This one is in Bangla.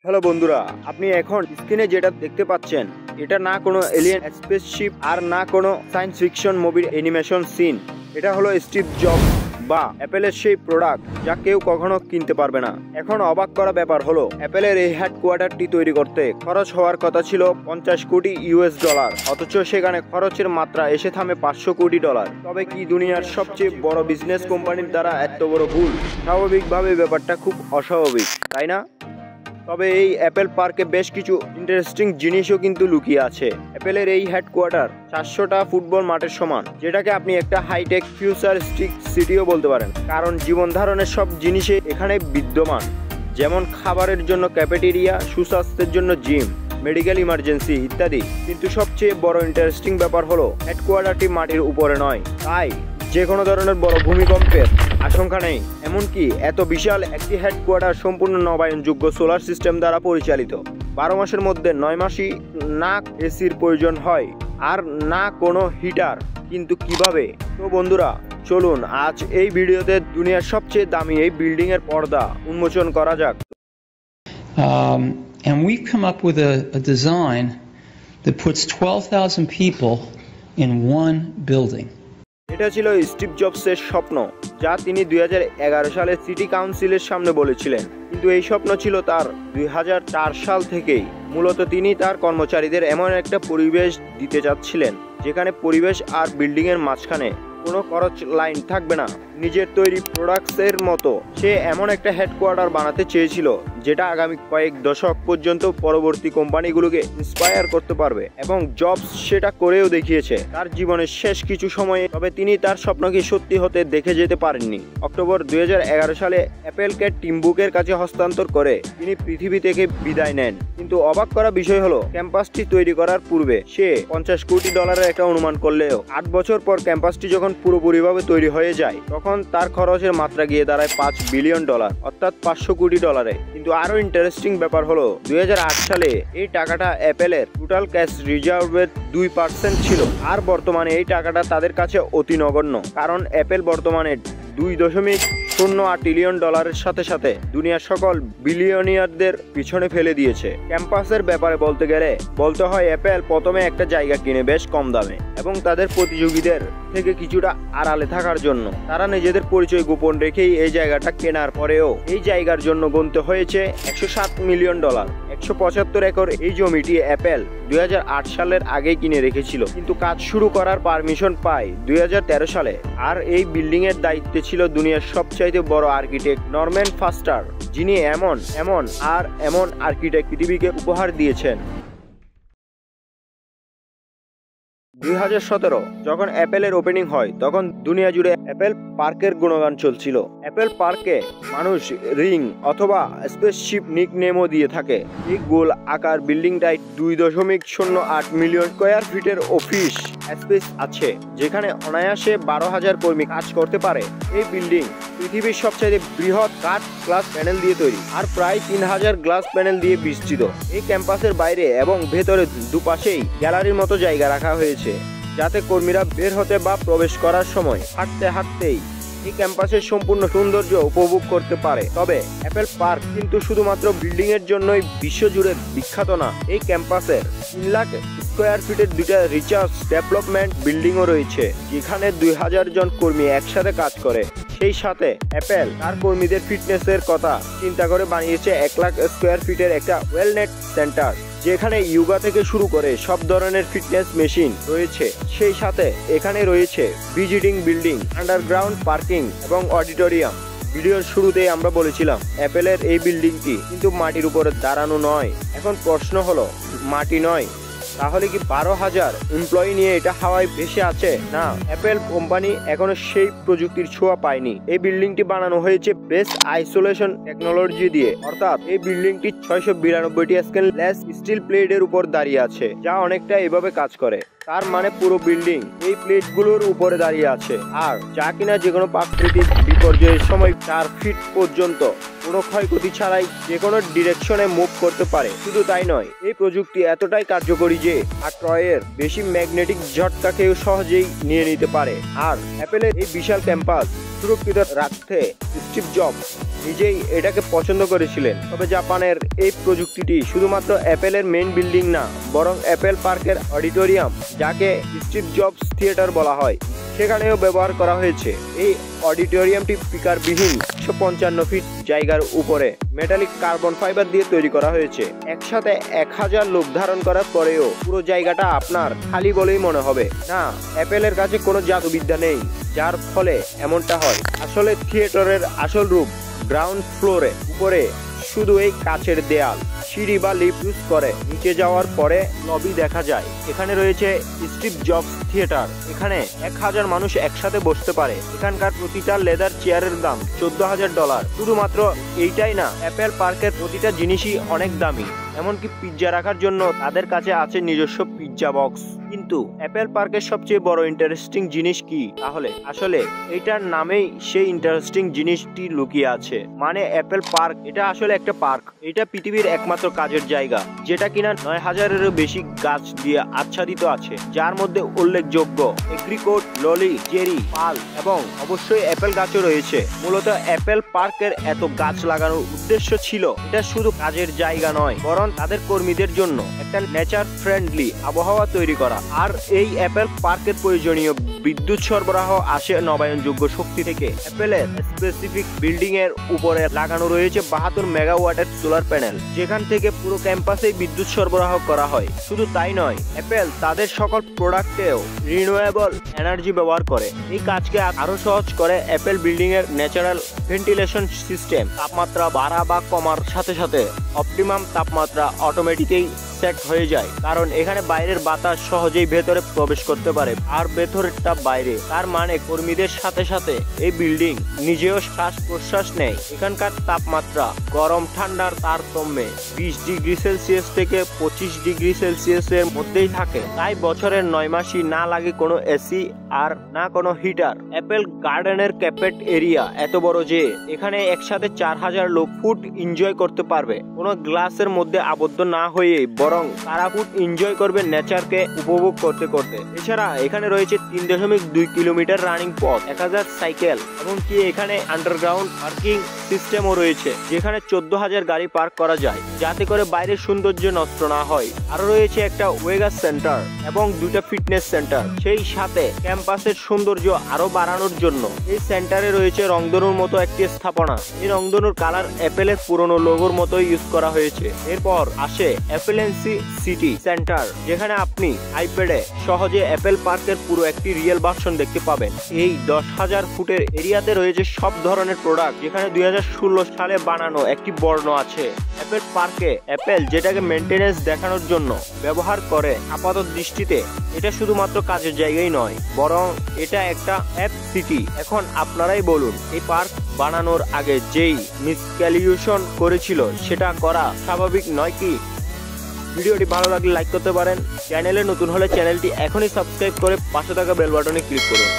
হ্যালো বন্ধুরা, আপনি এখন স্ক্রিনে যেটা দেখতে পাচ্ছেন এটা না কোনো এলিয়েন স্পেসশিপ আর না কোনো সায়েন্স ফিকশন মুভির অ্যানিমেশন সিন। এটা হলো স্টিভ জবস বা অ্যাপেলের সেই প্রোডাক্ট যা কেউ কখনো কিনতে পারবে না। এখন অবাক করা ব্যাপার হলো অ্যাপেলের এই হেডকোয়ার্টারটি তৈরি করতে খরচ হওয়ার কথা ছিল 50 কোটি ইউএস ডলার, অথচ সেখানে খরচের মাত্রা এসে থামে 500 কোটি ডলার। তবে কি দুনিয়ার সবচেয়ে বড় বিজনেস কোম্পানির দ্বারা এত বড় ভুল? স্বাভাবিকভাবে ব্যাপারটা খুব অস্বাভাবিক, তাই না? তবে এই অ্যাপেল পার্কে বেশ কিছু ইন্টারেস্টিং জিনিসও কিন্তু লুকিয়ে আছে। অ্যাপেলের এই হেডকোয়ার্টার 400টা ফুটবল মাঠের সমান, যেটাকে আপনি একটা হাইটেক ফিউচারিস্টিক সিটিও বলতে পারেন, কারণ জীবন ধারণের সব জিনিসই এখানে বিদ্যমান, যেমন খাবারের জন্য ক্যাফেটেরিয়া, সুস্বাস্থ্যের জন্য জিম, মেডিকেল ইমার্জেন্সি ইত্যাদি। কিন্তু সবচেয়ে বড় ইন্টারেস্টিং ব্যাপার হলো হেডকোয়ার্টারটি মাটির উপরে নয়, তাই যে কোনো ধরনের বড় ভূমিকম্পের আশঙ্কা নেই। এমনকি এত বিশাল একটি হেডকোয়ার্টার সম্পূর্ণ নবায়নযোগ্য সোলার সিস্টেম দ্বারা পরিচালিত। 12 মাসের মধ্যে 9 মাসই না এসির প্রয়োজন হয় আর না কোনো হিটার। কিন্তু কিভাবে? তো বন্ধুরা চলুন আজ এই ভিডিওতে দুনিয়ার সবচেয়ে দামি এই বিল্ডিং এর পর্দা উন্মোচন করা যাক। And we've come up with a design that puts 12,000 people in one building. এটা ছিল স্টিভ জবসের স্বপ্ন, যা তিনি 2011 সালে সিটি কাউন্সিলের সামনে বলেছিলেন। কিন্তু এই স্বপ্ন ছিল তার 2004 সাল থেকেই। মূলত তিনি তার কর্মচারীদের এমন একটা পরিবেশ দিতে চাচ্ছিলেন যেখানে পরিবেশ আর বিল্ডিং এর মাঝখানে কোনো খরচ লাইন থাকবে না। নিজের তৈরি প্রোডাক্টসের মতো সে এমন একটা হেডকোয়ার্টার বানাতে চেয়েছিল যেটা আগামী কয়েক দশক পর্যন্ত পরবর্তী কোম্পানিগুলোকে ইন্সপায়ার করতে পারবে, এবং জবস সেটা করেও দেখিয়েছে তার জীবনের শেষ কিছু সময়ে। তবে তিনি তার স্বপ্নকে সত্যি হতে দেখে যেতে পারেননি। অক্টোবর 2011 সালে অ্যাপেলকে টিম কুকের কাছে হস্তান্তর করে তিনি পৃথিবী থেকে বিদায় নেন। কিন্তু অবাক করা বিষয় হলো ক্যাম্পাসটি তৈরি করার পূর্বে সে 50 কোটি ডলারের একটা অনুমান করলেও 8 বছর পর ক্যাম্পাসটি যখন পুরোপুরিভাবে তৈরি হয়ে যায় তখন তার খরচের মাত্রা গিয়ে দাঁড়ায় $5 বিলিয়ন, অর্থাৎ 500 কোটি ডলারে। কিন্তু আরো ইন্টারেস্টিং ব্যাপার হলো 2008 সালে এই টাকাটা অ্যাপেলের টোটাল ক্যাশ রিজার্ভের 2% ছিল, আর বর্তমানে এই টাকাটা তাদের কাছে অতি নগণ্য, কারণ অ্যাপেল বর্তমানে $2.08 ট্রিলিয়ন ডলারের সাথে সাথে দুনিয়ার সকল বিলিয়নিয়ারদের পিছনে ফেলে দিয়েছে। ক্যাম্পাসের ব্যাপারে বলতে গেলে বলতে হয় অ্যাপেল প্রথমে একটা জায়গা কিনে বেশ কম দামে, এবং তাদের প্রতিযোগীদের থেকে কিছুটা আড়ালে থাকার জন্য তারা নিজেদের পরিচয় গোপন রেখেই এই জায়গাটা কেনার পরেও এই জায়গার জন্য গুনতে হয়েছে $107 মিলিয়ন। 175 একর এই জমিটি অ্যাপেল 2008 সালের আগেই কিনে রেখেছিল, কিন্তু কাজ শুরু করার পারমিশন পায় 2013 সালে। আর এই বিল্ডিং এর দায়িত্বে ছিল দুনিয়ার সবচাইতে বড় আর্কিটেক্ট নরম্যান ফস্টার, যিনি এমন আর্কিটেক্ট পৃথিবীকে উপহার দিয়েছেন। 2017 যখন অ্যাপেলের ওপেনিং হয় তখন দুনিয়া জুড়ে অ্যাপেল পার্কের গুণগান চলছিল। অ্যাপেল পার্কে মানুষ রিং অথবা স্পেসশিপ নিকনেমও দিয়ে থাকে। এই গোল আকার বিল্ডিংটায় 2.08 মিলিয়ন স্কয়ার ফিটের অফিস স্পেস আছে, যেখানে অনায়াসে 12,000 কর্মী কাজ করতে পারে। এই বিল্ডিং পৃথিবীর সবচেয়ে বৃহৎ কাঠ গ্লাস প্যানেল দিয়ে তৈরি, আর প্রায় 3000 গ্লাস প্যানেল দিয়ে বিস্তৃত। এই ক্যাম্পাসের বাইরে এবং ভেতরে দুপাশেই গ্যালারির মতো জায়গা রাখা হয়েছে, যাতে কর্মীরা বের হতে বা প্রবেশ করার সময় হাঁটতেই এই ক্যাম্পাসের সম্পূর্ণ সৌন্দর্য উপভোগ করতে পারে। তবে অ্যাপেল পার্ক কিন্তু শুধুমাত্র বিল্ডিং এর জন্যই বিশ্বজুড়ে বিখ্যাত না। এই ক্যাম্পাসের 3 লাখ স্কয়ার ফিটের 2টা রিসার্চ ডেভেলপমেন্ট বিল্ডিংও রয়েছে, যেখানে 2000 জন কর্মী একসাথে কাজ করে। সেই সাথে অ্যাপেল তার কর্মীদের ফিটনেসের কথা চিন্তা করে বানিয়েছে 1 লাখ স্কয়ার ফিটের একটা ওয়েলনেস সেন্টার, যেখানে ইয়োগা থেকে শুরু করে সব ধরনের ফিটনেস মেশিন রয়েছে। সেই সাথে এখানে রয়েছে ভিজিটিং বিল্ডিং, আন্ডারগ্রাউন্ড পার্কিং এবং অডিটোরিয়াম। ভিডিওর শুরুতেই আমরা বলেছিলাম অ্যাপেলের এই বিল্ডিংটি কিন্তু মাটির উপরে দাঁড়ানো নয়। এখন প্রশ্ন হলো, মাটি নয় তাহলে কি 12,000 এমপ্লয়ি নিয়ে এটা হাওয়ায় ভেসে আছে? না, অ্যাপেল কোম্পানি এখনো সেই প্রযুক্তির ছোঁয়া পায়নি। এই বিল্ডিংটি বানানো হয়েছে বেস্ট আইসোলেশন টেকনোলজি দিয়ে, অর্থাৎ এই বিল্ডিংটি 692টি স্টেনলেস স্টিল প্লেটের উপর দাঁড়িয়ে আছে, যা অনেকটা এভাবে কাজ করে। তার মানে পুরো বিল্ডিং এই প্লেটগুলোর উপরে দাঁড়িয়ে আছে, আর যা কিনা যে কোনো প্রাকৃতিক বিপদ বিপর্যয়ের সময় 4 ফিট পর্যন্ত কোনো ক্ষয়ক্ষতি ছাড়াই যে কোনো ডিরেকশনে মুভ করতে পারে। শুধু তাই নয়, এই প্রযুক্তি এতটাই কার্যকরী যে ট্রয়ের বেশি ম্যাগনেটিক ঝটকাকেও সহজেই নিয়ে নিতে পারে। আর অ্যাপেলের এই বিশাল ক্যাম্পাস সুরক্ষিত রাখতে স্টিভ জবস নিজেই এটাকে পছন্দ করেছিলেন। তবে জাপানের এই প্রযুক্তিটি শুধুমাত্র অ্যাপেলের মেইন বিল্ডিং না, বরং অ্যাপেল পার্কের অডিটোরিয়াম, যাকে স্টিভ জবস থিয়েটার বলা হয়, সেখানেও ব্যবহার করা হয়েছে। এই অডিটোরিয়ামটি স্পিকারবিহীন 155 ফিট জায়গার উপরে মেটালিক কার্বন ফাইবার দিয়ে তৈরি করা হয়েছে। একসাথে 1000 লোক ধারণ করার পরেও পুরো জায়গাটা আপনার খালি বলেই মনে হবে না। অ্যাপেলের কাছে কোনো জাদুবিদ্যা নেই যার ফলে এমনটা হয়। আসলে থিয়েটারের আসল রূপ গ্রাউন্ড ফ্লোরে উপরে শুধু এই কাচের দেয়াল, সিঁড়ি বা লিফট ইউজ করে নিচে যাওয়ার পরে লবি দেখা যায়। এখানে রয়েছে স্টিভ জবস থিয়েটার। এখানে 1000 মানুষ একসাথে বসতে পারে। এখানকার প্রতিটা লেদার চেয়ারের দাম $14,000। শুধুমাত্র এইটাই না, অ্যাপেল পার্কের প্রতিটা জিনিসই অনেক দামি। এমনকি পিৎজা রাখার জন্য তাদের কাছে আছে নিজস্ব পিৎজা বক্স। কিন্তু অ্যাপেল পার্কের সবচেয়ে বড় ইন্টারেস্টিং জিনিস কি? তাহলে আসলে এইটার নামেই সেই ইন্টারেস্টিং জিনিসটি লুকিয়ে আছে। মানে অ্যাপেল পার্ক এটা আসলে একটা পার্ক। এটা পৃথিবীর একমাত্র কাজের জায়গা যেটা কিনা 9000-এরও বেশি গাছ দিয়ে আচ্ছাদিত আছে, যার মধ্যে উল্লেখযোগ্য এগ্রিকোট, ললি, চেরি, পাল এবং অবশ্যই অ্যাপেল গাছও রয়েছে। মূলত অ্যাপেল পার্কের এত গাছ লাগানোর উদ্দেশ্য ছিল এটা শুধু কাজের জায়গা নয়, বরং তাদের কর্মীদের জন্য একটা নেচার ফ্রেন্ডলি আবহাওয়া তৈরি করা। আর এই অ্যাপেল পার্কের প্রয়োজনীয় বিদ্যুৎ সরবরাহ আসে নবায়নযোগ্য শক্তি থেকে। অ্যাপেলের স্পেসিফিক বিল্ডিং এর উপরে লাগানো রয়েছে 72 মেগাওয়াটের সোলার প্যানেল, যেখান থেকে পুরো ক্যাম্পাসে বিদ্যুৎ সরবরাহ করা হয়। শুধু তাই নয়, অ্যাপেল তাদের সকল প্রোডাক্টেও রিনিউয়েবল এনার্জি ব্যবহার করে। এই কাজকে আরো সহজ করে অ্যাপেল বিল্ডিং এর ন্যাচারাল ভেন্টিলেশন সিস্টেম। তাপমাত্রা বাড়া বা কমার সাথে সাথে অপটিমাম তাপমাত্রা অটোমেটিকই সেট হয়ে যায়, কারণ এখানে বাইরের বাতাস সহজেই ভেতরে প্রবেশ করতে পারে আর ভেতরেরটা বাইরে। তার মানে কর্মীদের সাথে সাথে এই বিল্ডিং নিজেও শ্বাস প্রশ্বাস নেয়। এখানকার তাপমাত্রা গরম ঠান্ডার তারতম্যে 20 ডিগ্রি সেলসিয়াস থেকে 25 ডিগ্রি সেলসিয়াস এর মধ্যেই থাকে। তাই বছরের 9 মাসই না লাগে কোনো এসি আর না কোনো হিটার। অ্যাপেল গার্ডেনের ক্যাপেট এরিয়া এত বড় যে এখানে একসাথে 4000 লোক ফুড এনজয় করতে পারবে, কোনো গ্লাসের মধ্যে আবদ্ধ না হয়ে, বরং তারা ফুড এনজয় করবে নেচারকে উপভোগ করতে করতে। এছাড়া এখানে রয়েছে 3.2 কিলোমিটার রানিং পথ, 1000 সাইকেল, এমনকি এখানে আন্ডারগ্রাউন্ড পার্কিং সিস্টেমও রয়েছে যেখানে 14000 গাড়ি পার্ক করা যায়, যাতে করে বাইরের সৌন্দর্য নষ্ট না হয়। আরো রয়েছে একটা ওয়েগাস সেন্টার এবং 2টা ফিটনেস সেন্টার। সেই সাথে ক্যাম্পাসের সৌন্দর্য আরো বাড়ানোর জন্য এই সেন্টারে রয়েছে রংধনুর মতো একটি স্থাপনা। এই রংধনুর কালার অ্যাপেলের পুরনো লোগোর মতো ইউজ করা হয়েছে। এরপর আসে অ্যাপেলেন্সি সিটি সেন্টার, যেখানে আপনি আইপ্যাডে সহজে অ্যাপেল পার্কের পুরো একটি রিয়েল ভার্সন দেখতে পাবেন। এই 10,000 ফুটের এরিয়াতে রয়েছে সব ধরনের প্রোডাক্ট, যেখানে 2016 সালে বানানো একটি বর্ণ আছে। অ্যাপেল পার্কে অ্যাপেল যেটাকে মেইনটেনেন্স দেখানোর জন্য ব্যবহার করে, আপাতত দৃষ্টিতে এটা শুধুমাত্র কাজের জায়গায় নয়, বরং এটা একটা অ্যাপ সিটি। এখন আপনারাই বলুন, এই পার্ক বানানোর আগে যেই মিসক্যালিউশন করেছিল সেটা করা স্বাভাবিক নয় কি? ভিডিওটি ভালো লাগলে লাইক করতে পারেন। চ্যানেলে নতুন হলে চ্যানেলটি এখনই সাবস্ক্রাইব করে পাশে থাকা বেল বাটনে ক্লিক করুন।